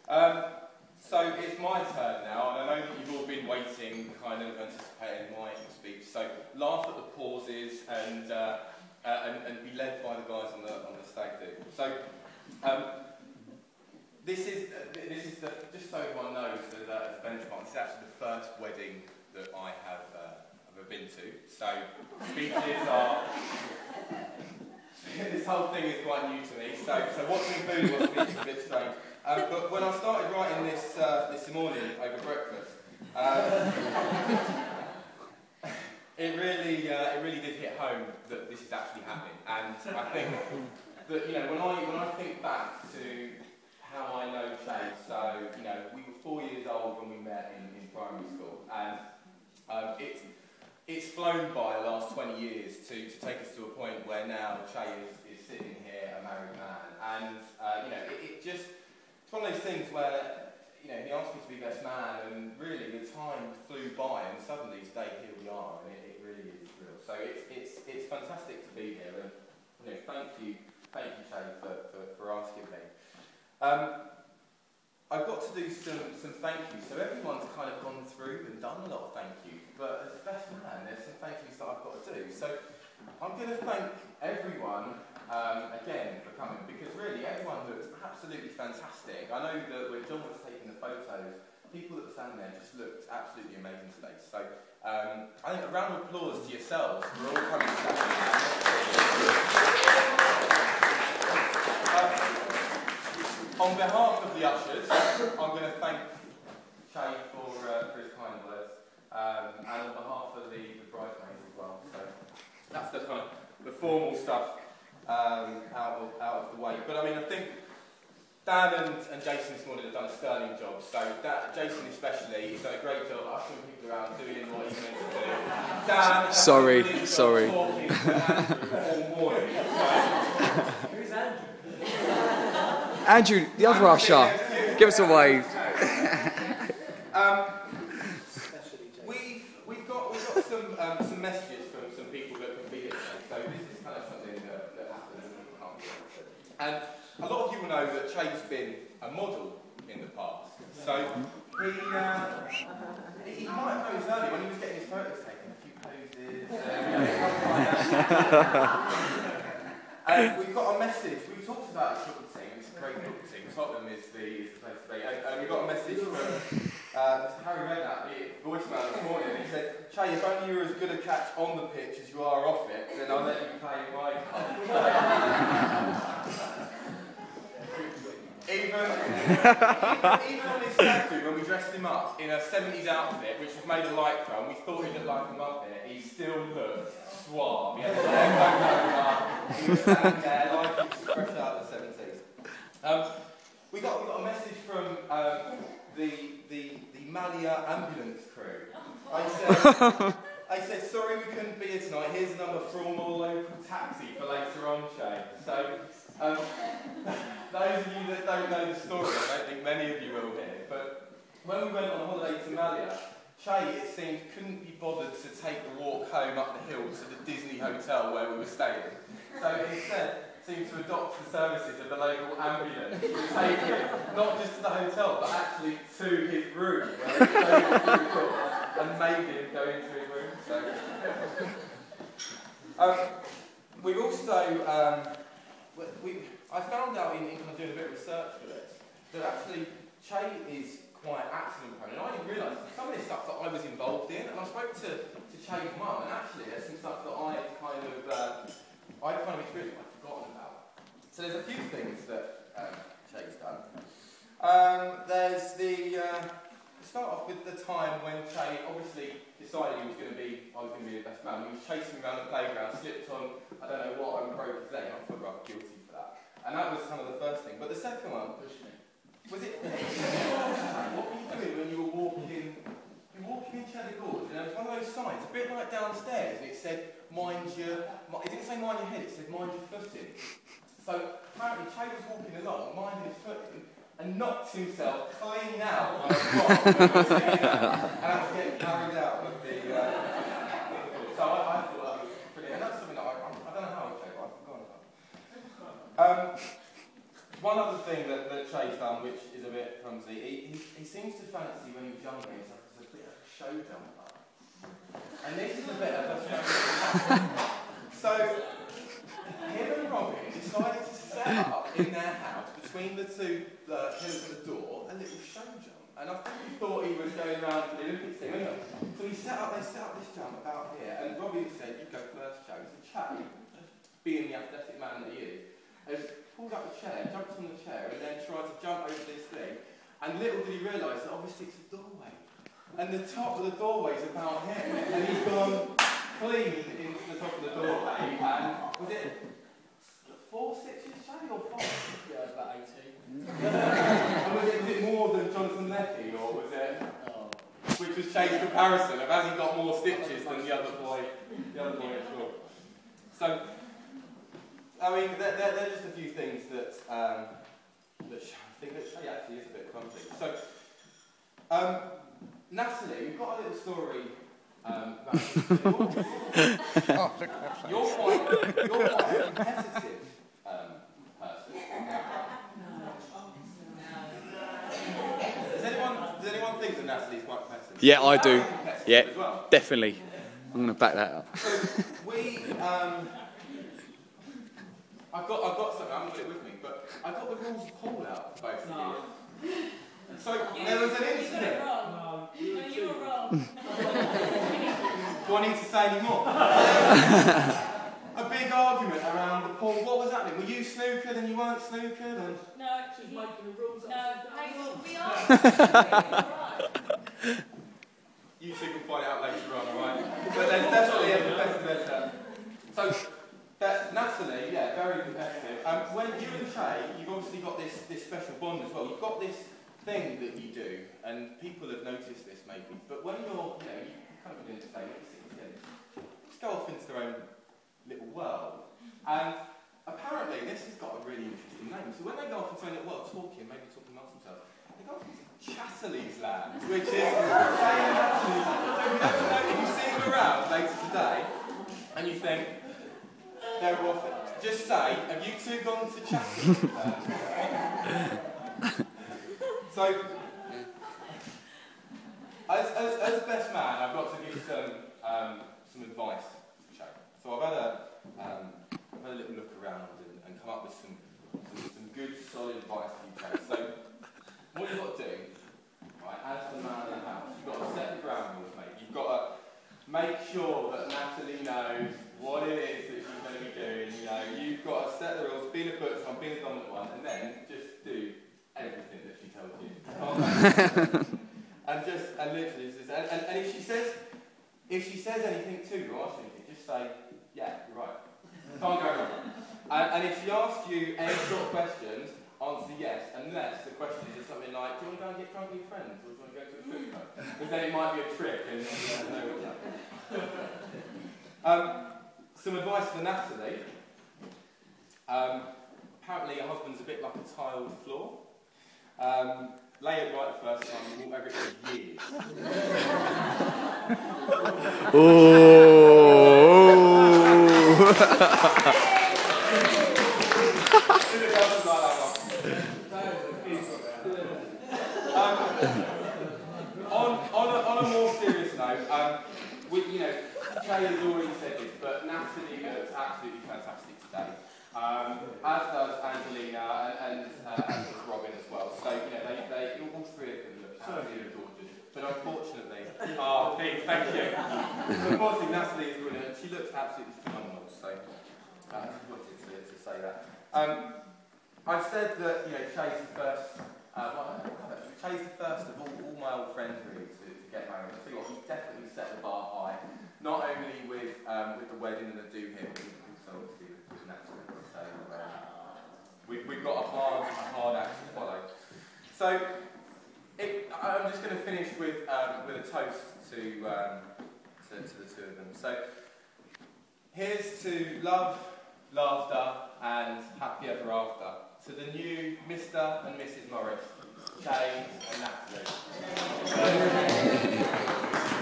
So it's my turn now, and I know that you've all been waiting, kind of anticipating my speech. So laugh at the pauses and be led by the guys on the stag do. So this is the, just so everyone knows that as a benchmark, this is actually the first wedding that I have ever been to. So speeches are. This whole thing is quite new to me, so what's included, what's a bit strange. But when I started writing this this morning over breakfast, it really did hit home that this is actually happening. And I think that, you know, when I think back to how I know Chay, so, you know, we were 4 years old when we met in primary school, and it's flown by the last 20 years to take us to a point where now Chay is sitting here, a married man, and you know, it's one of those things where, you know, he asked me to be best man, and really the time flew by, and suddenly today here we are, and it really is real. So it's fantastic to be here, and, you know, thank you Chay for asking me. I've got to do some thank yous. So everyone's kind of gone through and done a lot of thank yous, but as best man, there's some thank yous that I've got to do. So I'm going to thank everyone again for coming, because really everyone looks absolutely fantastic. I know that when John was taking the photos, people that were standing there just looked absolutely amazing today. So I think a round of applause to yourselves for all coming on behalf of the ushers, I'm going to thank Chay for his kind words, and on behalf of the bridesmaids as well. So that's the kind of the formal stuff out of the way. But I mean, I think Dan and Jason this morning have done a sterling job. So Jason especially, he's done a great job ushering people around, doing what he's meant to do. Dan, sorry. Talking to Andrew all morning. Who's Andrew? Andrew, the other usher, give us a wave. We've got some messages from some people that can be here today. So this is kind of something that happens and and a lot of you will know that Chay's been a model in the past. So he might have noticed earlier when he was getting his photos taken, a few poses. And we've got a message. We've talked about this football team. It's a great football team. Tottenham is the place to be. And we got a message from Mr. Harry Redknapp, the voicemail this morning. He said, Chay, if only you were as good a catch on the pitch as you are off it, then I'll let you play in my club. Even on his stag do, when we dressed him up in a 70s outfit, which was made of lycra, and we thought he looked like a muppet, he still looked suave. He had his hair combed over, he was standing there like he was fresh out of the 70s. We got a message from the Malia ambulance crew. I said, sorry we couldn't be here tonight, here's a number for a more local taxi for later on, Chay. So, those of you that don't know the story, I don't think many of you will hear, but when we went on holiday to Malia, Chay, it seemed, couldn't be bothered to take the walk home up the hill to the Disney hotel where we were staying. So instead, seemed to adopt the services of the local ambulance to take him, not just to the hotel, but actually to his room, where he stayed through the court and made him go into his room. So, we've also, I found out in kind of doing a bit of research for this, that actually Chay is quite accident prone, and I didn't realise some of this stuff that I was involved in, and I spoke to Chay's mum, and actually there's some stuff that I kind of experienced, I'd forgotten about. So there's a few things that Chay's done. There's start off with the time when Chay obviously decided I was going to be the best man. He was chasing me around the playground, slipped on, I don't know what, and broke his leg. I feel rather guilty for that. And that was kind of the first thing. But the second one, was it? What were you doing when you were walking? You were walking in Cheddar Gorge, and there was one of those signs, a bit like downstairs, and it said, mind your. It didn't say mind your head, it said mind your footing. So apparently Chay was walking along, minding his footing, and knocked himself clean out on a rock and was getting carried out of the so I thought that was brilliant, and that's something that I don't know how I played, but I've forgotten about. One one other thing that Chay's done, which is a bit clumsy, he seems to fancy when he was younger, he's like a bit of a show jumper. And this is a bit of a show jumper. So, him and Robin decided to set up in their house, between the two pillars of the door, a little show jump. And I think he thought he was going around for the Olympics thing. Anyway, so they set up this jump about here, and Robin said, "You go first, Chay." So Chay, being the athletic man that he is, has pulled up a chair, jumps on the chair, and then tried to jump over this thing. And little did he realise that obviously it's a doorway. And the top of the doorway is about him. And he's gone clean into the top of the doorway. And was it 4 stitches, Chay, or 5? Yeah, it was about 18. And was it more than Jonathan Leckie, or was it... Which was Chay's comparison of has he got more stitches than the other boy at school. So, I mean, they're just a few things that I think that Chay actually is a bit clumsy. So, Natalie, we've got a little story about you're quite a competitive person. Does anyone think that Natalie's quite competitive? Yeah, I do. Yeah, as well? definitely. I'm going to back that up. So we, I've got something. I haven't got it with me, but I got the rules of pool out for both of you. So there was an incident. You got it wrong. No, you were wrong. Do I need to say any more? A big argument around the pool. What was happening? Were you snookered and you weren't snookered? And No, She's making the rules up. no, we are. Right. you two can find it out later on, alright? But there's definitely a competitive. So, Natalie, yeah, very competitive. When you and Chay, you've obviously got this special bond as well. You've got this thing that you do, and people have noticed this maybe. But when you're, you kind of doing the same, just go off into their own little world. And apparently, this has got a really interesting name. So when they go off into their little world, maybe talking amongst themselves, they go off into Chatterley's land, which is if you see them around later today, and you think they're off, just say, have you two gone to Chatterley's land? So, as best man, I've got to give some advice to Chay. So I've had a little look around and come up with some good, solid advice for you, Chay. So, what you've got to do, right, as the man in the house, you've got to set the ground rules, mate. You've got to make sure that Natalie knows what it is that she's going to be doing. You've got to set the rules, be the books one, be the dominant one, and then just do everything that she tells you. and literally, and if she says anything to you or asks anything, just say, yeah, you're right. Can't go wrong. And if she asks you any sort of questions, answer yes, unless the question is something like, do you want to go and get drunk with your friends, or do you want to go to a strip club? Because then it might be a trick, and you don't know what's happening. Some advice for Natalie. Apparently your husband's a bit like a tiled floor. Lay it right the first time and walk over it for years. On a more serious note, Chay has already said this, but Natalie looks absolutely fantastic today. As does Angelina and as does Robin as well. So, they all three of them look absolutely gorgeous. But unfortunately, Pete, thank you. Unfortunately, Natalie is brilliant. She looks absolutely phenomenal. So, I just wanted to say that. I've said that, Chay's the first. Chay's the first of all my old friends really to get married. I feel like he's definitely set the bar high. Not only with the wedding and the do him, but also obviously with Natalie. So we've got a hard act to follow. So I'm just going to finish with a toast to the two of them. So here's to love, laughter, and happy ever after. To the new Mr. and Mrs. Morris, Chay and Natalie.